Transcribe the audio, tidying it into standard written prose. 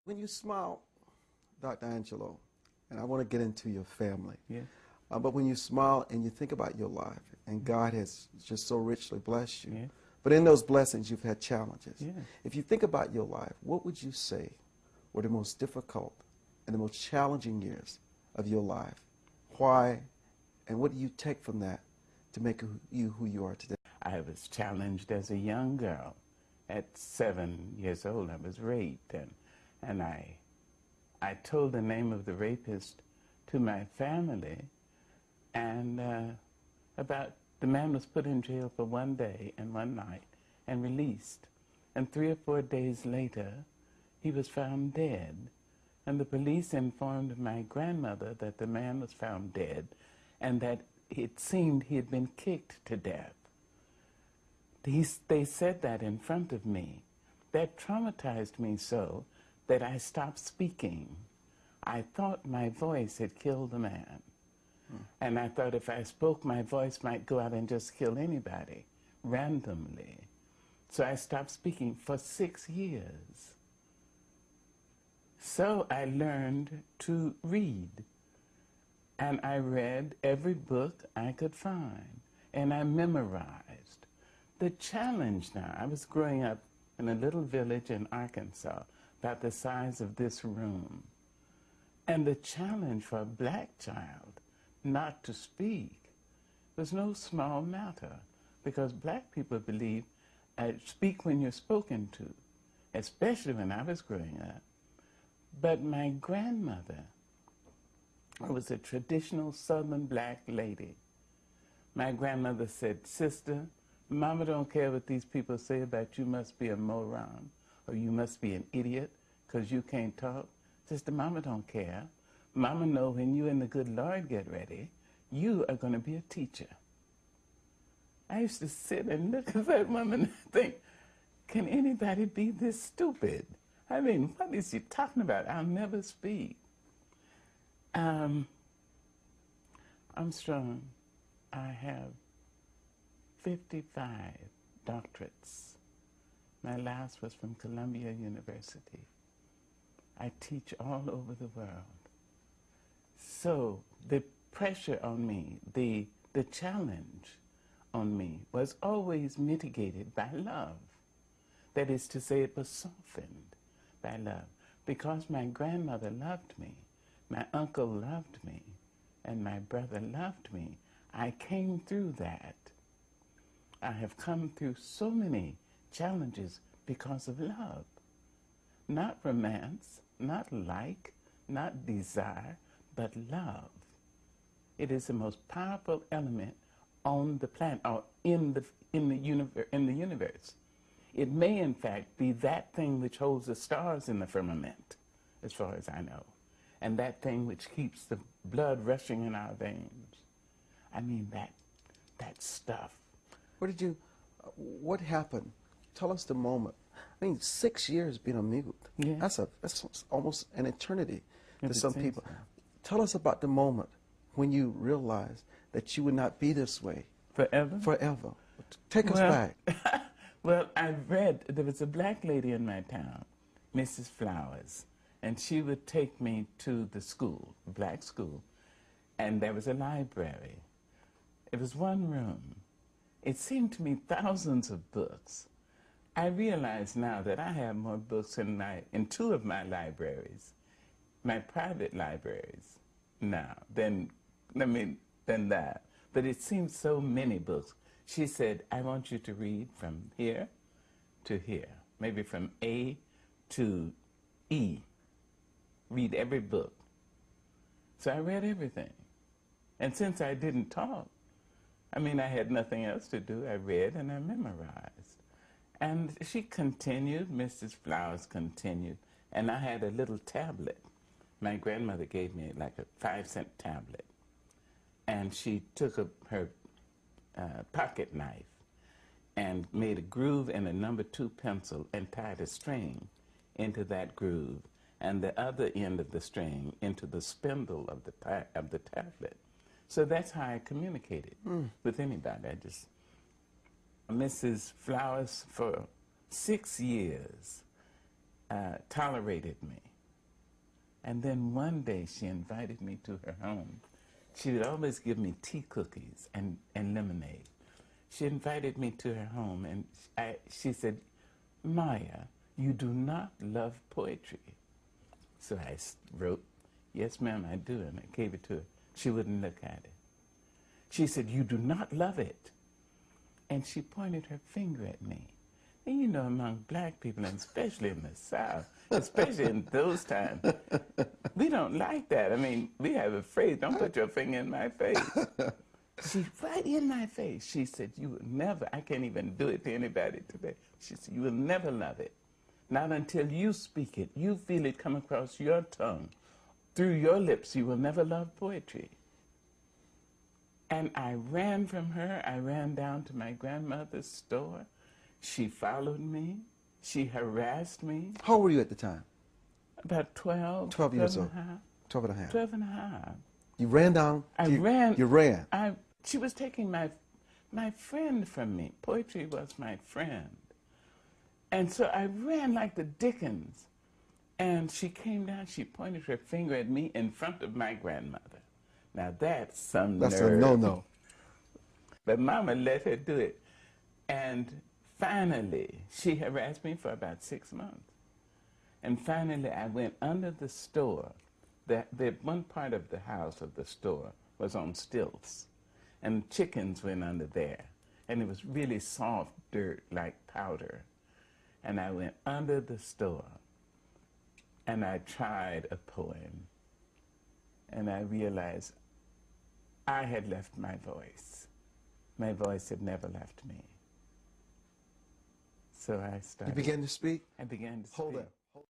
When you smile, Dr. Angelo, and I want to get into your family, Yeah. but when you smile and you think about your life, and God has just so richly blessed you, Yeah. but in those blessings you've had challenges. Yeah. If you think about your life, what would you say were the most difficult and the most challenging years of your life? Why, and what do you take from that to make you who you are today? I was challenged as a young girl. At 7 years old, I was raped, and I told the name of the rapist to my family, and about the man was put in jail for 1 day and 1 night and released. And 3 or 4 days later, he was found dead. And the police informed my grandmother that the man was found dead and that it seemed he had been kicked to death. They said that in front of me. That traumatized me so that I stopped speaking. I thought my voice had killed the man. And I thought if I spoke, my voice might go out and just kill anybody randomly. So I stopped speaking for 6 years. So I learned to read. And I read every book I could find. And I memorized. The challenge now, I was growing up in a little village in Arkansas, about the size of this room. And the challenge for a black child not to speak was no small matter, because black people believe speak when you're spoken to, especially when I was growing up. But my grandmother was a traditional Southern black lady. My grandmother said, "Sister, Mama don't care what these people say about you must be a moron or you must be an idiot because you can't talk. Sister, Mama don't care. Mama know when you and the good Lord get ready, you are going to be a teacher." I used to sit and look at that woman and think, can anybody be this stupid? I mean, what is she talking about? I'll never speak. Armstrong, I have 55 doctorates. My last was from Columbia University. I teach all over the world. So the pressure on me, the challenge on me was always mitigated by love. That is to say, it was softened by love. Because my grandmother loved me, my uncle loved me, and my brother loved me, I came through that. I have come through so many challenges because of love. Not romance, not like, not desire, but love. It is the most powerful element on the planet, or in the universe. It may, in fact, be that thing which holds the stars in the firmament, as far as I know, and that thing which keeps the blood rushing in our veins. I mean, that stuff. What happened? Tell us the moment. I mean, 6 years being a mute. Yeah. That's almost an eternity to It some seems people. so. Tell us about the moment when you realized that you would not be this way Forever? forever. Take us back. Well, I read, there was a black lady in my town, Mrs. Flowers, and she would take me to the school, black school, and there was a library. It was one room. It seemed to me thousands of books. I realize now that I have more books in 2 of my libraries, my private libraries now, than that. But it seems so many books. She said, I want you to read from here to here, maybe from A to E. Read every book. So I read everything. And since I didn't talk, I mean, I had nothing else to do. I read and I memorized. And she continued, Mrs. Flowers continued, and I had a little tablet. My grandmother gave me like a 5-cent tablet. And she took her pocket knife and made a groove in a number 2 pencil and tied a string into that groove and the other end of the string into the spindle of the tablet. So that's how I communicated with anybody. Mrs. Flowers, for 6 years, tolerated me. And then one day she invited me to her home. She would always give me tea cookies and lemonade. She invited me to her home, and she said, Maya, you do not love poetry. So I wrote, yes, ma'am, I do, and I gave it to her. She wouldn't look at it. She said, you do not love it. And she pointed her finger at me. And you know, among black people, and especially in the South, especially in those times, we don't like that. I mean, we have a phrase, don't put your finger in my face. She, right in my face, she said, you will never, I can't even do it to anybody today. She said, you will never love it. Not until you speak it, you feel it come across your tongue. Through your lips, you will never love poetry. And I ran from her. I ran down to my grandmother's store. She followed me. She harassed me. How old were you at the time? About 12. 12 years old. 12 and a half. 12 and a half. 12 and a half. You ran down? You ran? She was taking my friend from me. Poetry was my friend. And so I ran like the Dickens. And she came down, she pointed her finger at me in front of my grandmother. Now that's some nerve. That's a no-no. But Mama let her do it. And finally, she harassed me for about 6 months. And finally, I went under the store. The one part of the house of the store was on stilts. And chickens went under there. And it was really soft dirt, like powder. And I went under the store. And I tried a poem. And I realized I had left my voice. My voice had never left me. So I started. You began to speak? I began to speak. Hold up.